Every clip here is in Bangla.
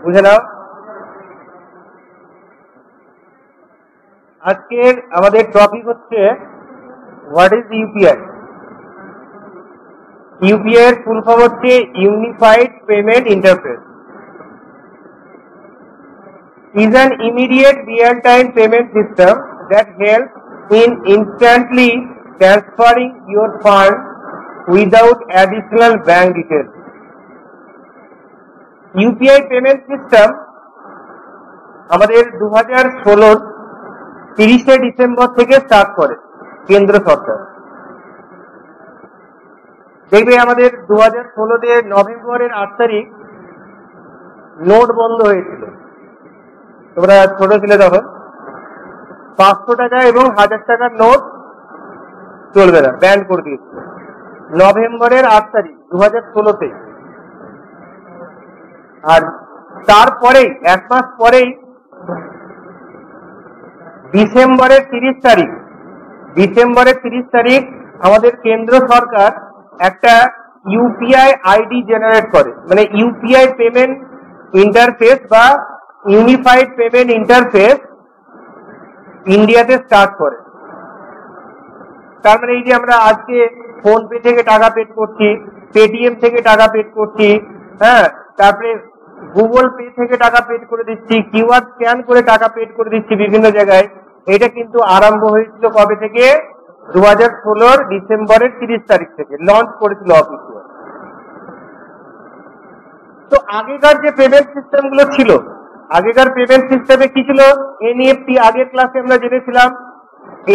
বুঝে নাও। আজকের আমাদের টপিক হচ্ছে হোয়াট ইজ ইউপিআই। ইউপিআই এর ফুল ফর্ম হচ্ছে unified payment interface. is an immediate real-time payment system that helps in instantly transferring your funds without additional bank details. UPI payment system আমাদের 2016 30শে ডিসেম্বর থেকে স্টার্ট করে কেন্দ্র সরকার। দেখবে আমাদের 2016 নভেম্বরের 8 তারিখ নোট বন্ধ হয়েছিল। তোমরা ছোট ছিলে তখন, 500 টাকা এবং 1000 টাকার নোট চলবে না, ব্যান করে দিয়েছিল নভেম্বরের 8 তারিখ 2016-তে। আর তারপরেই 1 মাস পরেই ডিসেম্বরের 30 তারিখ আমাদের কেন্দ্র সরকার একটা ইউপিআই আইডি জেনারেট করে, মানে ইউপিআই পেমেন্ট ইন্টারফেস বা ইউনিফাইড পেমেন্ট ইন্টারফেস ইন্ডিয়াতে স্টার্ট করে। তার মানে এই যে আমরা আজকে ফোন পে থেকে টাকা পেড করছি, পেটিএম থেকে টাকা পেড করছি, হ্যাঁ, তারপরে গুগল পে থেকে টাকা পেড করে দিচ্ছি, কিউআর স্ক্যান করে টাকা পেড করে দিচ্ছি বিভিন্ন জায়গায়। এটা কিন্তু আরম্ভ হয়েছিল কবে থেকে? 2016 ডিসেম্বরের 30 তারিখ থেকে লঞ্চ করেছিল অফিসিয়াল। তো আগেকার যে পেমেন্ট সিস্টেম গুলো ছিল, আগেকার পেমেন্ট সিস্টেমে কি ছিল? এনইএফটি, আগের ক্লাসে আমরা জেনেছিলাম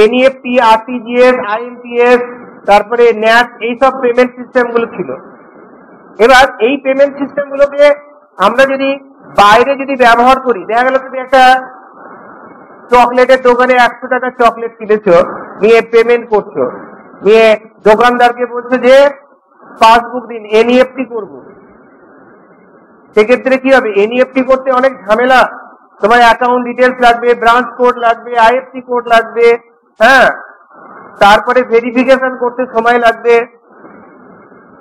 এনইএফটি, আরটিজিএস, আইএমপিএস, তারপরে ন্যাট, এইসব পেমেন্ট সিস্টেম গুলো ছিল। এবার এই পেমেন্ট সিস্টেম গুলোকে আমরা যদি বাইরে যদি ব্যবহার করি, দেখা গেল তুমি একটা চকলেটের দোকানে 100 টাকা চকলেট কিনেছো, নিয়ে পেমেন্ট করছো, নিয়ে দোকানদারকে বলছো যে পাসবুক দিন, এনইএফটি করবো। সেক্ষেত্রে কি হবে? এনইএফটি করতে অনেক ঝামেলা, তোমার অ্যাকাউন্ট ডিটেলস লাগবে, ব্রাঞ্চ কোড লাগবে, আইএফসি কোড লাগবে, হ্যাঁ, তারপরে ভেরিফিকেশন করতে সময় লাগবে।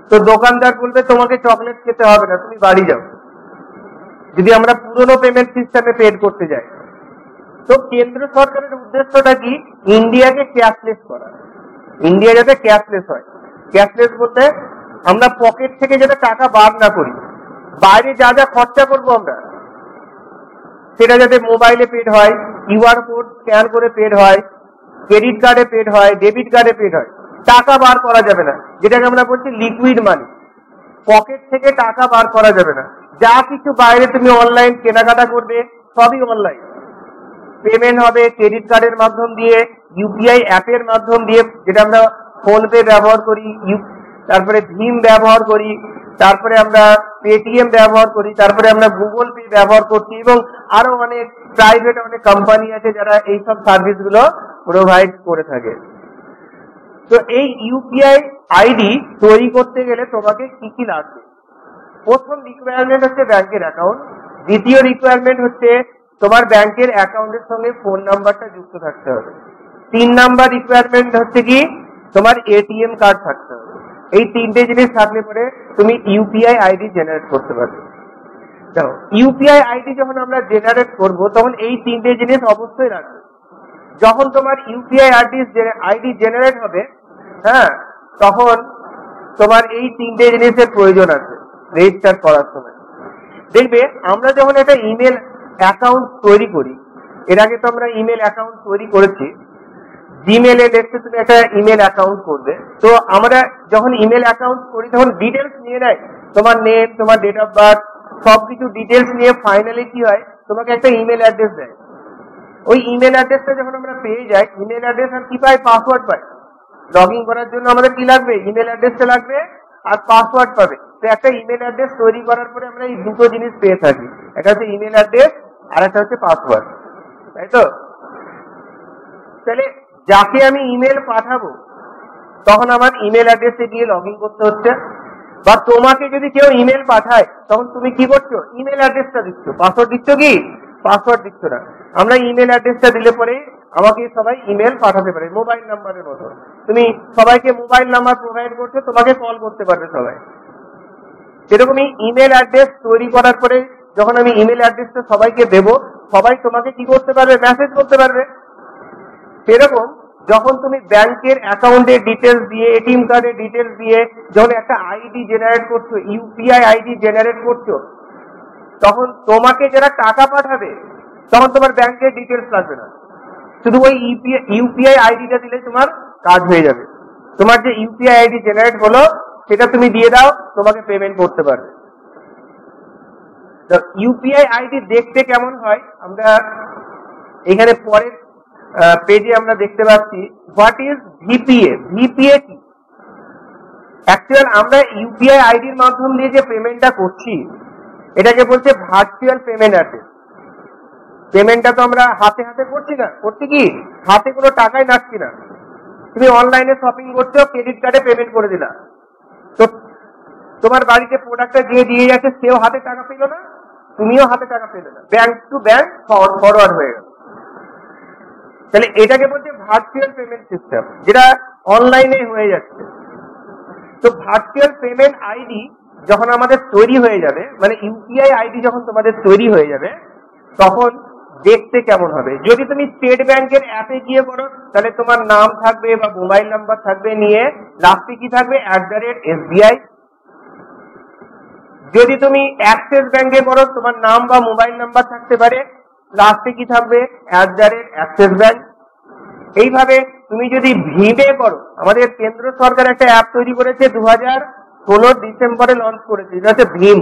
তো দোকানদার বলবে তোমাকে চকলেট খেতে হবে না, তুমি বাড়ি যাও, যদি আমরা পুরনো পেমেন্ট সিস্টেমে পেড করতে যাই। তো কেন্দ্র সরকারের উদ্দেশ্যটা কি? ইন্ডিয়াকে ক্যাশলেস করা, ইন্ডিয়া যাতে ক্যাশলেস হয়। ক্যাশলেস বলতে আমরা পকেট থেকে যাতে টাকা বার না করি, বাইরে যা যা খরচা করবো আমরা সেটা যাতে মোবাইলে পেড হয়, কিউআর কোড স্ক্যান করে পেড হয়, ক্রেডিট কার্ডে পেড হয়, ডেবিট কার্ডে পেড হয়। টাকা বার করা যাবে না, যেটাকে আমরা বলছি লিকুইড মানি। পকেট থেকে টাকা বার করা যাবে না। যা কিছু বাইরে তুমি অনলাইন কেনাকাটা করবে সবই অনলাইন পেমেন্ট হবে, ক্রেডিট কার্ডের মাধ্যম দিয়ে, ইউপিআই অ্যাপের মাধ্যম দিয়ে, যেটা আমরা ফোন পে ব্যবহার করি, তারপরে ভীম ব্যবহার করি, তারপরে আমরা পেটিএম ব্যবহার করি, তারপরে আমরা গুগল পে ব্যবহার করছি, এবং আরো অনেক প্রাইভেট অনেক কোম্পানি আছে যারা এইসব সার্ভিস গুলো প্রোভাইড করে থাকে। তো এই ইউপিআই আইডি তৈরি করতে গেলে তোমাকে কি কি লাগবে? প্রথম রিকোয়ারমেন্ট হচ্ছে ব্যাংকের অ্যাকাউন্ট, দ্বিতীয় রিকোয়ারমেন্ট হচ্ছে তোমার ব্যাংকের অ্যাকাউন্টের সঙ্গে ফোন নাম্বারটা যুক্ত থাকতে হবে, 3 নাম্বার রিকোয়ারমেন্ট হচ্ছে কি তোমার এটিএম কার্ড থাকতে হবে। এই 3টে জিনিস থাকলে পরে তুমি ইউপিআই আইডি জেনারেট করতে পারবে। দেখো, ইউপিআই আইডি যখন আমরা জেনারেট করব তখন এই 3টে জিনিস অবশ্যই রাখবে। যখন তোমার ইউপিআই আইডি জেনারেট হবে, হ্যাঁ, তখন তোমার এই 3টে জিনিসের প্রয়োজন আছে রেজিস্টার করার সময়। দেখবে আমরা যখন একটা ইমেল অ্যাকাউন্ট তৈরি করি, এর আগে তো আমরা ইমেল অ্যাকাউন্ট তৈরি করেছি, জিমেলে দেখতে তুমি একটা ইমেল অ্যাকাউন্ট করবে। তো আমরা যখন ইমেল অ্যাকাউন্ট করি তখন ডিটেলস নিয়ে নেয়, তোমার নেম, তোমার ডেট অফ বার্থ, সবকিছু ডিটেলস নিয়ে ফাইনালি কি হয়, তোমাকে একটা ইমেল অ্যাড্রেস দেয়। ওই ইমেল অ্যাড্রেসটা যখন আমরা পেয়ে যাই, ইমেল অ্যাড্রেস আর কি পাই? পাসওয়ার্ড পাই। লগ ইন করার জন্য আমাদের কি লাগবে? ইমেল অ্যাড্রেসটা লাগবে আর পাসওয়ার্ড পাবে। তো একটা ইমেল অ্যাড্রেস তৈরি করার পরে আমরা এই দুটো জিনিস পেয়ে থাকি, একটা হচ্ছে ইমেল অ্যাড্রেস আর একটা হচ্ছে পাসওয়ার্ড, তাই তো? তাহলে যাকে আমি ইমেল পাঠাবো তখন আমার ইমেল অ্যাড্রেসে গিয়ে লগ ইন করতে হচ্ছে, বা তোমাকে যদি কেউ ইমেল পাঠায় তখন তুমি কি করছো? ইমেল অ্যাড্রেসটা দিচ্ছ, পাসওয়ার্ড দিচ্ছ কি? পাসওয়ার্ড দিচ্ছ না। আমরা ইমেল অ্যাড্রেসটা দিলে পরে আমাকে সবাই ইমেল পাঠাতে পারে, মোবাইল নাম্বারের মতো। তুমি সবাইকে মোবাইল নাম্বার প্রোভাইড করছো, তোমাকে কল করতে পারবে সবাই। সেরকমই ইমেল অ্যাড্রেস তৈরি করার পরে যখন আমি ইমেল অ্যাড্রেসটা সবাইকে দেব, সবাই তোমাকে কি করতে পারবে, মেসেজ করতে পারবে। সেরকম যখন তুমি ব্যাংকের অ্যাকাউন্টের ডিটেলস দিয়ে, এটিএম কার্ডের ডিটেলস দিয়ে যখন একটা আইডি জেনারেট করছো, ইউপিআই আইডি জেনারেট করছো, তখন তোমাকে যারা টাকা পাঠাবে তখন তোমার ব্যাংকের ডিটেলস লাগবে না, শুধু ওই ইউপিআই আইডিটা দিলে তোমার কাজ হয়ে যাবে। তোমার যে ইউপিআই আইডি জেনারেট হলো সেটা তুমি দিয়ে দাও, তোমাকে পেমেন্ট করতে পারবে। ইউপিআই আইডি দেখতে কেমন হয় আমরা এখানে পরের পেজে আমরা দেখতে পাচ্ছি। What is VPA? ভিপিএ কি? অ্যাকচুয়াল আমরা ইউপিআই আইডির মাধ্যম দিয়ে যে পেমেন্টটা করছি এটাকে বলছে ভার্চুয়াল পেমেন্ট অ্যাড্রেস। পেমেন্টটা তো আমরা হাতে হাতে করছি না, করছি কি হাতে কোনো টাকাই নাচ্ছি না। তুমি অনলাইনে শপিং করছো, ক্রেডিট কার্ডে পেমেন্ট করে দিলা, তো তোমার বাড়িতে প্রোডাক্টটা যে দিয়ে যাচ্ছে সেও হাতে টাকা পেলো না, তুমিও হাতে টাকা পেলে না, ব্যাংক টু ব্যাংক ফরওয়ার্ড হয়ে গেল। তাহলে এটাকে বলছে ভার্চুয়াল পেমেন্ট সিস্টেম, যেটা অনলাইনে হয়ে যাচ্ছে। তো ভার্চুয়াল পেমেন্ট আইডি যখন আমাদের তৈরি হয়ে যাবে, মানে ইউপিআই আইডি যখন তোমাদের তৈরি হয়ে যাবে, তখন দেখতে কেমন হবে? যদি তুমি স্টেট ব্যাংকের অ্যাপে গিয়ে করো তাহলে তোমার নাম থাকবে বা মোবাইল নাম্বার থাকবে, নিয়ে লাস্টে কি থাকবে, @SBI। যদি তুমি অ্যাক্সিস ব্যাংকে করো তোমার নাম বা মোবাইল নাম্বার থাকতে পারে, লাস্টে কি থাকবে, @অ্যাক্সিস ব্যাংক। এইভাবে তুমি যদি ভীমে করো, আমাদের কেন্দ্র সরকার একটা অ্যাপ তৈরি করেছে, 2016 ডিসেম্বরে লঞ্চ করেছে, এটা হচ্ছে ভীম।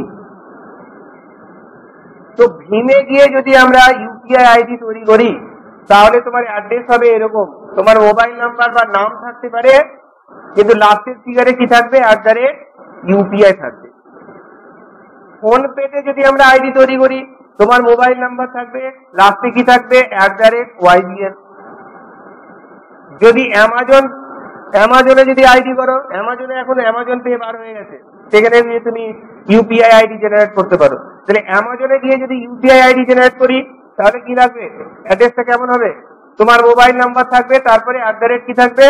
তো ভীমে গিয়ে যদি আমরা ইউপিআই আইডি তৈরি করি তাহলে তোমার অ্যাড্রেস হবে এরকম, তোমার মোবাইল নাম্বার বা নাম থাকতে পারে, কিন্তু লাস্টের ফিগারে কি থাকবে, @UPI থাকবে। ফোন পেতে যদি আমরা আইডি তৈরি করি, তোমার মোবাইল নাম্বার থাকবে, লাস্টে কি থাকবে, @YBL। যদি অ্যামাজনে যদি আইডি করো, অ্যামাজনে এখন অ্যামাজন পে বার হয়ে গেছে, সেখানে গিয়ে তুমি ইউপিআই আইডি জেনারেট করতে পারো। তাহলে অ্যামাজনে গিয়ে যদি ইউপিআই আইডি জেনারেট করি তাহলে কি লাগবে, অ্যাড্রেসটা কেমন হবে, তোমার মোবাইল নাম্বার থাকবে, তারপরে @ কি থাকবে,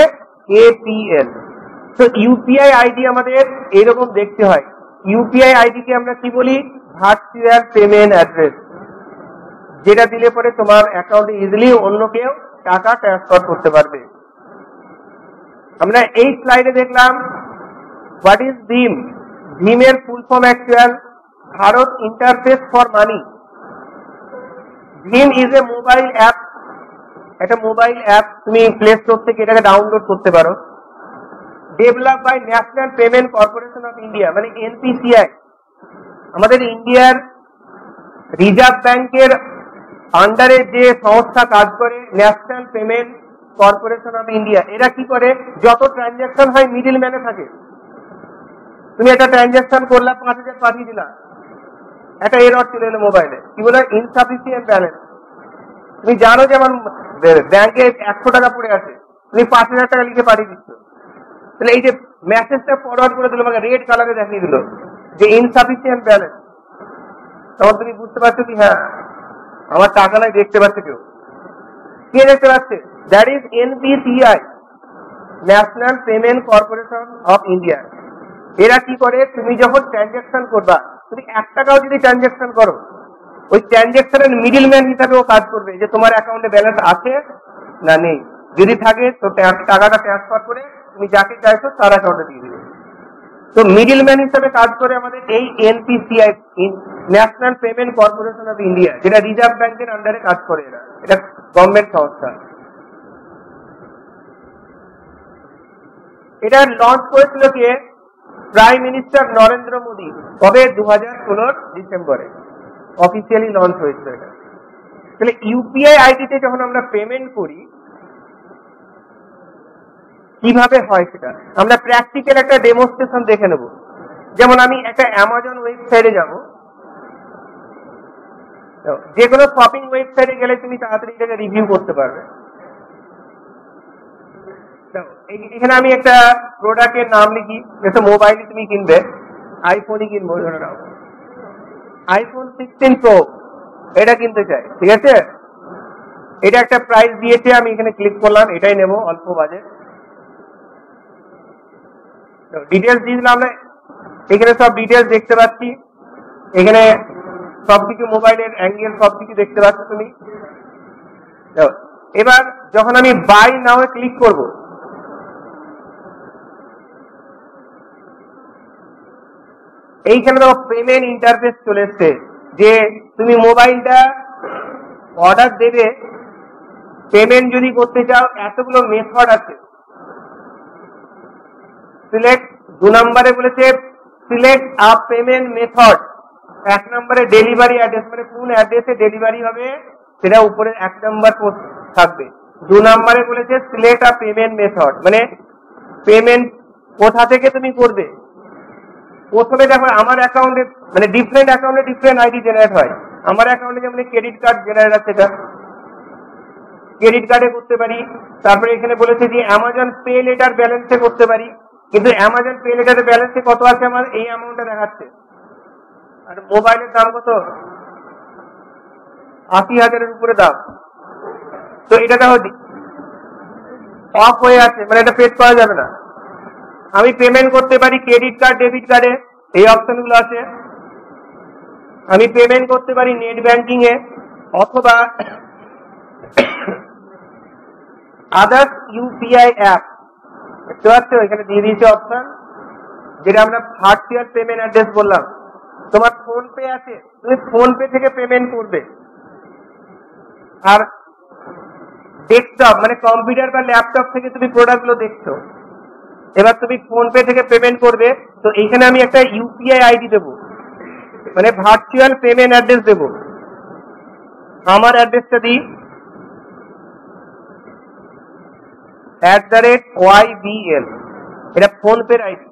APL। তো ইউপিআই আইডি আমাদের এইরকম দেখতে হয়। ইউপিআই আইডি কে আমরা কি বলি, ভার্চুয়াল পেমেন্ট অ্যাড্রেস, যেটা দিলে পরে তোমার অ্যাকাউন্টে ইজিলি অন্য কেউ টাকা ট্রান্সফার করতে পারবে। আমরা এই স্লাইডে দেখলাম হোয়াট ইজ ভীম। ভীমের full form actual Bharat interface for money. ভীম ইজ এ মোবাইল অ্যাপ, একটা মোবাইল অ্যাপ, তুমি প্লে স্টোর থেকে এটাকে ডাউনলোড করতে পারো। Develop by National Payment Corporation of India, মানে NPCI। আমাদের ইন্ডিয়ার রিজার্ভ ব্যাংকের আন্ডারে যে সংস্থা কাজ করে, national Payment Corporation of India. এরা কি করে, যত ট্রানজাকশন হয় মিডিল ম্যানে থাকে। তুমি একটা ট্রানজাকশন করলা, 5000 পাঠিয়ে দিলা, একটা এরর চলে এলো মোবাইলে, কি বলে, ইনসাফিসিয়েন্ট ব্যালেন্স। তুমি জানো যে আমার ব্যাংকে 100 টাকা পড়ে আছে, তুমি 5000 টাকা লিখে পাঠিয়ে দিচ্ছ, তাহলে এই যে মেসেজটা ফরওয়ার্ড করে দিল, আমাকে রেড কালারে দেখিয়ে দিল যে ইনসাফিসিয়েন্ট ব্যালেন্স, তখন তুমি বুঝতে পারছো কি হ্যাঁ আমার টাকা নাই, দেখতে পাচ্ছে কেউ। কে দেখতে পাচ্ছে? That is NPCI, national Payment Corporation of India. এরা কি করে, তুমি যখন ট্রানজাকশন করবা, তুমি 1 টাকাও যদি ট্রানজাকশন করো, ওই ট্রানজাকশনের মিডিল ম্যান হিসাবে ও কাজ করবে, যে তোমার অ্যাকাউন্টে ব্যালেন্স আছে না নেই। যদি থাকে তো টাকাটা ট্রান্সফার করে তুমি যাকে চাইছো তার অ্যাকাউন্টে দিয়ে দিবে। তো মিডিল ম্যান হিসাবে কাজ করে আমাদের এই NPCI, national Payment Corporation of India, যেটা রিজার্ভ ব্যাংকের আন্ডারে কাজ করে। এটা গভর্নমেন্ট সংস্থা। এটা লঞ্চ করেছিল কে, প্রাইম মিনিস্টার নরেন্দ্র মোদী। কবে, 2016 ডিসেম্বরে অফিসিয়ালি লঞ্চ হয়েছিল এটা। তাহলে ইউপিআই আইডিতে যখন আমরা পেমেন্ট করি কিভাবে হয় সেটা আমরা প্র্যাকটিক্যাল একটা ডেমনস্ট্রেশন দেখে নেব। যেমন আমি একটা অ্যামাজন ওয়েবসাইটে যাব, যে কোনো শপিং ওয়েবসাইটে গেলে তুমি তাড়াতাড়ি এটাকে রিভিউ করতে পারবে। এখানে আমি একটা প্রোডাক্টের নাম লিখি, যেটা মোবাইল তুমি কিনবে, আইফোনই কিনবো ধরে নাও, আইফোন 16 প্রো এটা কিনতে চাই, ঠিক আছে। এটা একটা প্রাইস দিয়েছে, আমি এখানে ক্লিক করলাম, এটাই নেব, অল্প বাজেট। ডিটেলস দিয়ে দিলাম, আমরা এখানে সব ডিটেলস দেখতে পাচ্ছি। এখানে সবকিছু মোবাইলের অ্যাঙ্গেল সবকিছু দেখতে পাচ্ছ তুমি। এবার যখন আমি বাই নাও এ ক্লিক করব, এইখানে দেখো পেমেন্ট ইন্টারফেস চলে এসছে, যে তুমি মোবাইলটা অর্ডার দেবে, পেমেন্ট যদি করতে চাও এতগুলো মেথড আছে। সিলেক্ট, 2 নম্বরে বলেছে সিলেক্ট আ পেমেন্ট মেথড। 1 নম্বরে ডেলিভারি অ্যাড্রেস, মানে কোন অ্যাড্রেসে ডেলিভারি হবে সেটা উপরে 1 নম্বর পোস্ট থাকবে। 2 নম্বরে বলেছে সিলেক্ট আ পেমেন্ট মেথড, মানে পেমেন্ট কোথা থেকে তুমি করবে। প্রথমে দেখো আমার অ্যাকাউন্টে, মানে ডিফারেন্ট অ্যাকাউন্টে ডিফারেন্ট আইডি জেনারেট হয়। আমার অ্যাকাউন্টে যেমন ক্রেডিট কার্ড জেনারেট আছে, এটা ক্রেডিট কার্ডে করতে পারি। তারপরে এখানে বলেছে যে অ্যামাজন পে লেটার ব্যালেন্সে করতে পারি, কিন্তু অ্যামাজন পে লেটারের ব্যালেন্সে কত আছে আমার এই অ্যামাউন্টটা দেখাচ্ছে। আর মোবাইলের দাম কত, 80,000-এর উপরে দাম। তো এটা দেখো অফ হয়ে আছে, মানে এটা পেড করা যাবে না। আমি পেমেন্ট করতে পারি ক্রেডিট কার্ড, ডেবিট কার্ডে, এই অপশনগুলো আছে। আমি পেমেন্ট করতে পারি নেট ব্যাংকিং এ, অথবা আদার্স ইউপিআই অ্যাপ। দেখতে পাচ্ছ এখানে দিয়ে দিয়েছে অপশন, যেটা আমরা ভার্চুয়াল পেমেন্ট অ্যাড্রেস বললাম। তোমার ফোন পে আছে, তুমি ফোন পে থেকে পেমেন্ট করবে। আর ডেস্কটপ মানে কম্পিউটার বা ল্যাপটপ থেকে তুমি প্রোডাক্টগুলো দেখছো, এবার তুমি ফোন পে থেকে পেমেন্ট করবে। তো এইখানে আমি একটা ইউপিআই আইডি দেবো, মানে ভার্চুয়াল পেমেন্ট অ্যাড্রেস দেবো। আমার অ্যাড্রেসটা দিই @YBL, এটা ফোন পের আইডি।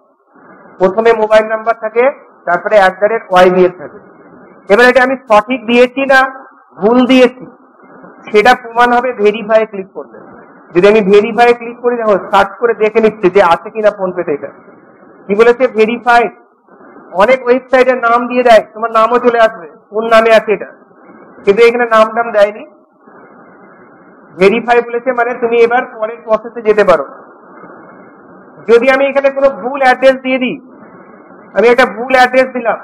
প্রথমে মোবাইল নাম্বার থাকে, তারপরে @YBL থাকে। এবার এটা আমি সঠিক দিয়েছি না ভুল দিয়েছি সেটা প্রমাণ হবে ভেরিফাই ক্লিক করলে। যদি আমি ভেরিফাই ক্লিক করি, দেখো সার্চ করে দেখে নিচ্ছি যে আছে কিনা ফোন পেতে। এটা কি বলেছে, ভেরিফাইড। অনেক ওয়েবসাইটের নাম দিয়ে দেয়, তোমার নামও চলে আসবে কোন নামে আছে এটা, কিন্তু এখানে নাম দেয়নি। ভেরিফাই বলেছে, মানে তুমি এবার পরের প্রসেসে যেতে পারো। যদি আমি এখানে কোনো ভুল অ্যাড্রেস দিয়ে দিই, আমি একটা ভুল অ্যাড্রেস দিলাম,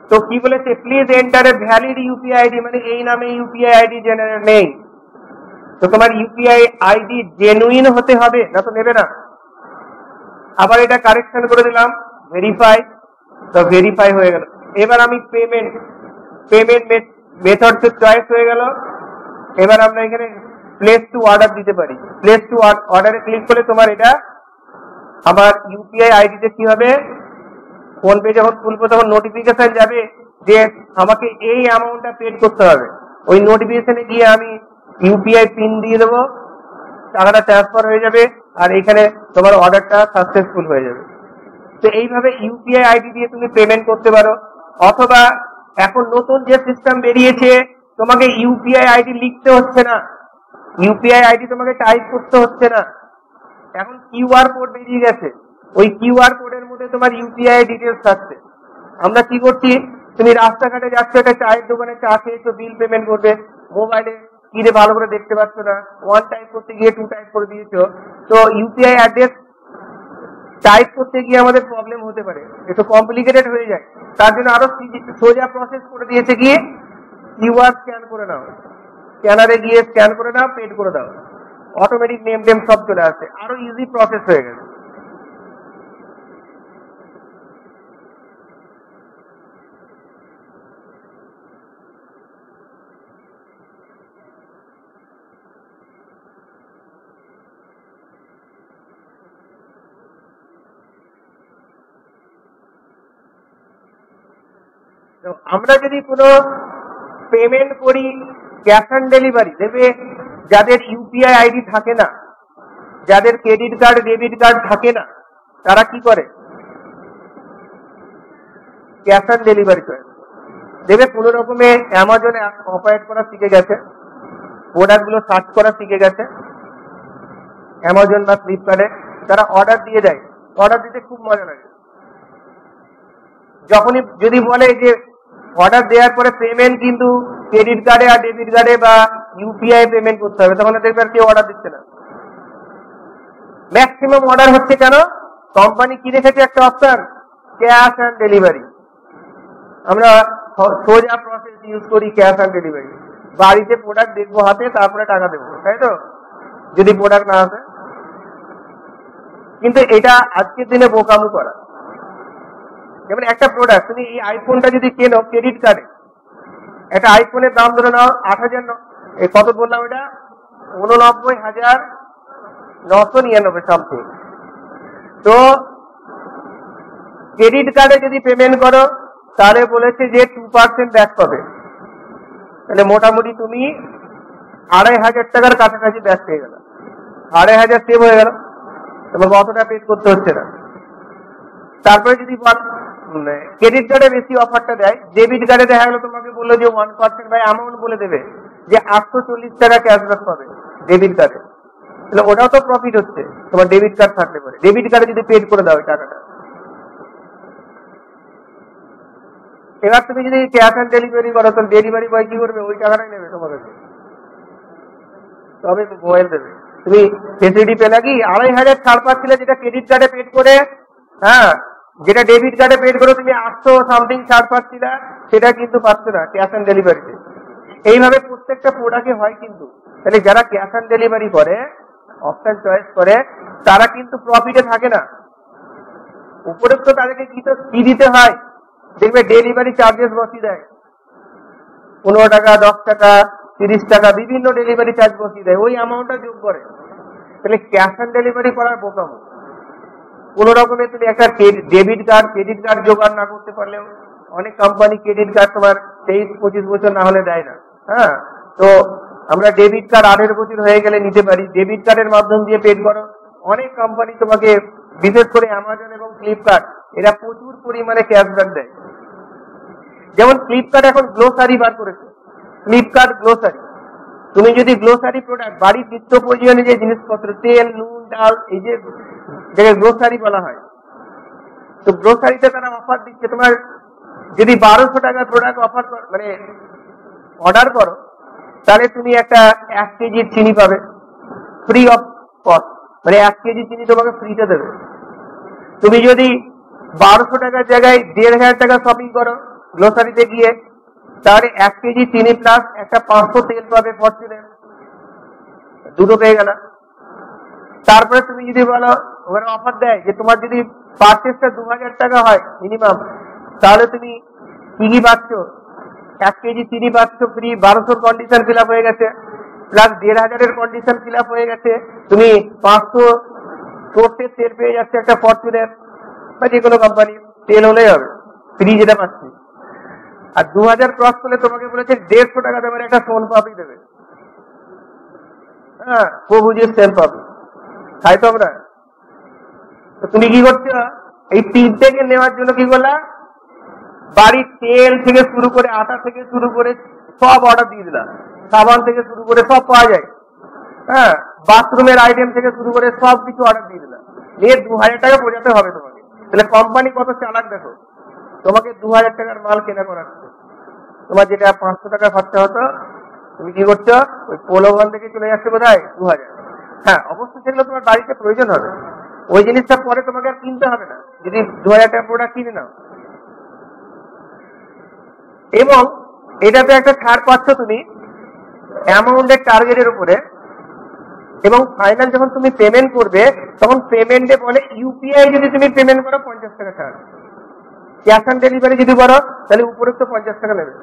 তো কি বলেছে, please enter a valid UPI ID, মানে এই নামে ইউপিআই আইডি জেনারেট নেই। তো তোমার ইউপিআই আইডি জেনুইন হতে হবে, না তো নেবে না। আবার এটা কারেকশন করে দিলাম, ভেরিফাই, তো ভেরিফাই হয়ে গেল। এবার আমি পেমেন্ট মেথড চয়েস হয়ে গেল। এবার আমরা এখানে প্লেস টু অর্ডার দিতে পারি। প্লেস টু অর্ডারে ক্লিক করলে তোমার এটা আমার ইউপিআই আইডিতে কি হবে, ফোন পে যখন খুলবো তখন নোটিফিকেশন যাবে যে আমাকে এই অ্যামাউন্টটা পেড করতে হবে। ওই নোটিফিকেশনে গিয়ে আমি ইউপিআই পিন দিয়ে দেবো, টাকাটা ট্রান্সফার হয়ে যাবে, আর এখানে তোমার অর্ডারটা সাকসেসফুল হয়ে যাবে। তো এইভাবে ইউপিআই আইডি দিয়ে তুমি পেমেন্ট করতে পারো। অথবা এখন নতুন যে সিস্টেম বেরিয়েছে, তোমাকে ইউপিআই আইডি লিখতে হচ্ছে না, ইউপিআই আইডি তোমাকে টাইপ করতে হচ্ছে না। এখন কিউআর কোড বেরিয়ে গেছে, ওই কিউআর কোডের মধ্যে তোমার ইউপিআই ডিটেলস থাকছে। আমরা কি করছি, তুমি রাস্তাঘাটে যাচ্ছ, একটা চায়ের দোকানে চা খেয়েছো, বিল পেমেন্ট করবে, মোবাইলে কিনে ভালো করে দেখতে পাচ্ছ না, 1 টাইপ করতে গিয়ে 2 টাইপ করে দিয়েছো। তো ইউপিআই অ্যাড্রেস টাইপ করতে গিয়ে আমাদের প্রবলেম হতে পারে, একটু কমপ্লিকেটেড হয়ে যায়। তার জন্য আরো সোজা প্রসেস করে দিয়েছে, গিয়ে কিউআর স্ক্যান করে নাও, স্ক্যানারে গিয়ে স্ক্যান করে নাও, পেড করে দাও, অটোমেটিক নেম টেম সব চলে আসে, আরো ইজি প্রসেস হয়ে গেছে। আমরা যদি কোনো পেমেন্ট করি ক্যাশ অন ডেলিভারি, দেবে যাদের ইউপিআই আইডি থাকে না, যাদের ক্রেডিট কার্ড ডেবিট কার্ড থাকে না, তারা কি করে, ক্যাশ অন ডেলিভারি করে দেবে। কোনো রকমে অ্যামাজনে অপারেট করা শিখে গেছে, প্রোডাক্ট গুলো সার্চ করা শিখে গেছে, অ্যামাজন বা ফ্লিপকার্টে তারা অর্ডার দিয়ে দেয়। অর্ডার দিতে খুব মজা লাগে। যখনই যদি বলে যে অর্ডার দেওয়ার পরে পেমেন্ট কিন্তু ক্রেডিট কার্ডে আর ডেবিট কার্ডে বা ইউপিআই পেমেন্ট করতে হবে, তখন দেখবে আর কেউ অর্ডার দিচ্ছে না। ম্যাক্সিমাম অর্ডার হচ্ছে কেন, কোম্পানি কি রেখেছে একটা অপশন, ক্যাশ অন ডেলিভারি। আমরা সোজা প্রসেস ইউজ করি ক্যাশ অন ডেলিভারি। বাড়িতে প্রোডাক্ট দেখবো হাতে, তারপরে টাকা দেবো, তাই তো, যদি প্রোডাক্ট না আসে। কিন্তু এটা আজকের দিনে বোকামু করা। যেমন একটা প্রোডাক্ট, তুমি এই আইফোনটা যদি কেনো ক্রেডিট কার্ডে, একটা আইফোনের দাম ধরে নাও 8,000, এই কত বললাম এটা, 89,999 সামথিং। তো ক্রেডিট কার্ডে যদি পেমেন্ট করো তাহলে বলেছে যে 2% ব্যাক পাবে, তাহলে মোটামুটি তুমি 2,500 টাকার কাছাকাছি ব্যাক পেয়ে গেল, 2,500 সেভ হয়ে গেল, তোমাকে অতটা পে করতে হচ্ছে না। তারপরে যদি ক্রেডিট কার্ডে বেশি অফারটা দেয়, ডেবিট কার্ডে দেখা গেলো তোমাকে বললো যে 1% বাই অ্যামাউন্ট বলে দেবে যে 840 টাকা ক্যাশব্যাক পাবে ডেবিট কার্ডে, তাহলে ওটাও তো প্রফিট হচ্ছে তোমার ডেবিট কার্ড থাকলে পরে। ডেবিট কার্ডে যদি পেড করে দাও ওই টাকাটা। এবার তুমি যদি ক্যাশ অন ডেলিভারি করো, তো ডেলিভারি বয় কি করবে, ওই টাকাটাই নেবে তোমার কাছে, তবে মোবাইল দেবে। তুমি ফেসিলিটি পেলে কি 2,500 ছাড় পাচ্ছিলে, যেটা ক্রেডিট কার্ডে পেড করে, হ্যাঁ, যেটা ডেবিট কার্ডে পেড করে তুমি 800 সামথিং ছাড় পাচ্ছিলে, সেটা কিন্তু পাচ্ছে না ক্যাশ অন ডেলিভারিতে। এইভাবে প্রত্যেকটা প্রোডাক্টে হয় কিন্তু। তাহলে যারা ক্যাশ অন ডেলিভারি করে, অপশন চয়েস করে, তারা কিন্তু প্রফিটে থাকে না। উপরোক্ত তাদেরকে কি দিতে হয়, দেখবে ডেলিভারি চার্জেস বসিয়ে দেয়, 15 টাকা, 10 টাকা, 30 টাকা, বিভিন্ন ডেলিভারি চার্জ বসিয়ে দেয়, ওই অ্যামাউন্টটা যোগ করে। তাহলে ক্যাশ অন ডেলিভারি করার বোকামো। কোন রকমে তুমি একটা ডেবিট কার্ড, ক্রেডিট কার্ড জোগাড় না করতে পারলেও, অনেক কোম্পানি ক্রেডিট কার্ড তোমার 23-25 বছর না হলে দেয় না, হ্যাঁ, তো আমরা ডেবিট কার্ড 18 বছর হয়ে গেলে নিতে পারি। ডেবিট কার্ডের মাধ্যম দিয়ে পেড করো। অনেক কোম্পানি তোমাকে, বিশেষ করে অ্যামাজন এবং ফ্লিপকার্ট, এরা প্রচুর পরিমাণে ক্যাশব্যাক দেয়। যেমন ফ্লিপকার্ট এখন গ্লোসারি বার করেছে, ফ্লিপকার্ট গ্লোসারি। তুমি যদি গ্লোসারি প্রোডাক্ট, বাড়ির নিত্য প্রয়োজনীয় যে জিনিসপত্র, তেল, নুন, ডাল, এই যে গ্লোসারি বলা হয়, তো গ্লোসারিতে তারা অফার দিচ্ছে। তোমার যদি 1200 টাকার প্রোডাক্ট অফার মানে অর্ডার করো, তাহলে তুমি একটা 1 কেজি চিনি পাবে ফ্রি অফ কস্ট, মানে 1 কেজি চিনি তোমাকে ফ্রিতে দেবে। তুমি যদি 1200 টাকার জায়গায় 1,500 টাকা শপিং করো গ্লোসারিতে গিয়ে, তাহলে 1 কেজি চিনি প্লাস একটা 500 তেল পাবে ফরচুনের, দুটো পেয়ে গেল। তারপরে তুমি যদি বলো, ওখানে অফার দেয় যে তোমার যদি পারচেসটা 2,000 টাকা হয় মিনিমাম, তাহলে তুমি কি পাচ্ছ, 1 কেজি চিনি পাচ্ছ ফ্রি, 1200 কন্ডিশন ফিল আপ হয়ে গেছে, প্লাস 1,500 কন্ডিশন ফিল আপ হয়ে গেছে, তুমি 500 সোর্সের তেল পেয়ে যাচ্ছে একটা ফরচুনের বা যে কোনো কোম্পানির তেল হলেই হবে ফ্রি, যেটা পাচ্ছি। আর 2,000 ক্রস করলে তোমাকে বলেছে 150 টাকা দেবে একটা সোন পাপড়ি দেবে, হ্যাঁ, প্রভুজির সেম পাপড়ি খাই তো আমরা। তো তুমি কি করছো, এই 3 থেকে নেওয়ার জন্য কি করলা, বাড়ির তেল থেকে শুরু করে, আটা থেকে শুরু করে সব অর্ডার দিয়ে দিলাম, সাবান থেকে শুরু করে সব পাওয়া যায়, হ্যাঁ, বাথরুমের আইটেম থেকে শুরু করে সব কিছু অর্ডার দিয়ে দিলাম, নিয়ে 2,000 টাকা বোঝাতে হবে তোমাকে। তাহলে কোম্পানি কত চালাক দেখো, তোমাকে 2,000 টাকার মাল কেনা করাচ্ছে। তোমার যেটা 500 টাকা খরচা হতো, তুমি কি করছো, ওই পোলোভান থেকে চলে যাচ্ছে বোধহয় 2,000। হ্যাঁ, অবশ্যই সেগুলো তোমার বাড়িতে প্রয়োজন হবে, ওই জিনিসটা পরে তোমাকে আর কিনতে হবে না যদি 2,000 টাকা প্রোডাক্ট কিনে নাও। এবং এটাতে একটা ছাড় পাচ্ছ তুমি অ্যামাউন্টের টার্গেটের উপরে। এবং ফাইনাল যখন তুমি পেমেন্ট করবে, তখন পেমেন্টে বলে ইউপিআই যদি তুমি পেমেন্ট করো 50 টাকা ছাড়, ক্যাশ অন ডেলিভারি যদি করো তাহলে উপরোক্ত 50 টাকা নেবে।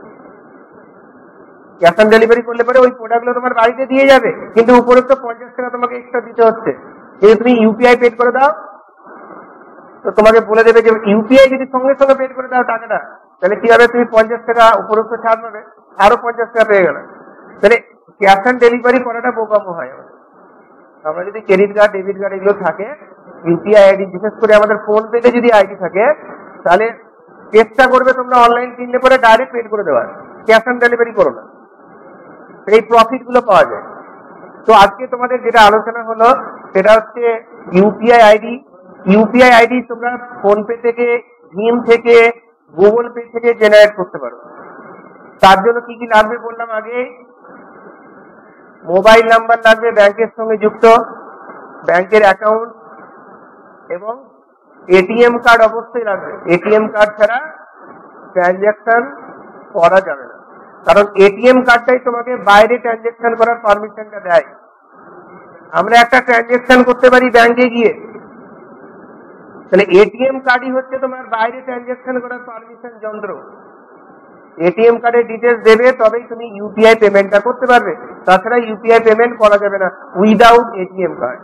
ক্যাশ অন ডেলিভারি করলে পরে ওই প্রোডাক্টগুলো তোমার বাড়িতে দিয়ে যাবে, কিন্তু উপরোক্ত 50 টাকা তোমাকে এক্সট্রা দিতে হচ্ছে। যদি তুমি ইউপিআই পেড করে দাও, তো তোমাকে বলে দেবে যে ইউপিআই যদি সঙ্গে সঙ্গে পেড করে দাও টাকাটা, তাহলে কি হবে, তুমি 50 টাকা উপরোক্ত ছাড় পাবে, আরো 50 টাকা পেয়ে গেল। তাহলে ক্যাশ অন ডেলিভারি করাটা বোকামো হয় আমাদের। আমরা যদি ক্রেডিট কার্ড, ডেবিট কার্ড এগুলো থাকে, ইউপিআই আইডি, বিশেষ করে আমাদের ফোন পেতে যদি আইডি থাকে, তাহলে চেষ্টা করবে তোমরা অনলাইন কিনলে পরে ডাইরেক্ট পেড করে দেওয়ার, ক্যাশ অন ডেলিভারি করো না, এই প্রফিট গুলো পাওয়া যায়। তো আজকে তোমাদের যেটা আলোচনা হলো সেটা হচ্ছে ইউপিআই আইডি। ইউপিআই আইডি তোমরা ফোন পে থেকে, ভীম থেকে, গুগল পে থেকে জেনারেট করতে পারো। তার জন্য কি কি লাগবে বললাম আগে, মোবাইল নাম্বার লাগবে ব্যাংকের সঙ্গে যুক্ত, ব্যাংকের অ্যাকাউন্ট, এবং এটিএম কার্ড অবশ্যই লাগবে। এটিএম কার্ড ছাড়া ট্রানজাকশন করা যাবে না, কারণ এটিএম কার্ডটাই তোমাকে বাইরে ট্রানজেকশন করার পারমিশনটা দেয়। আমরা একটা ট্রানজেকশন করতে পারি ব্যাংকে গিয়ে, তাহলে এটিএম কার্ডই হচ্ছে তোমার বাইরে ট্রানজেকশন করার পারমিশন যন্ত্র। এটিএম কার্ডের ডিটেলস দেবে, তবেই তুমি ইউপিআই পেমেন্টটা করতে পারবে, তাছাড়া ইউপিআই পেমেন্ট করা যাবে না উইদাউট এটিএম কার্ড।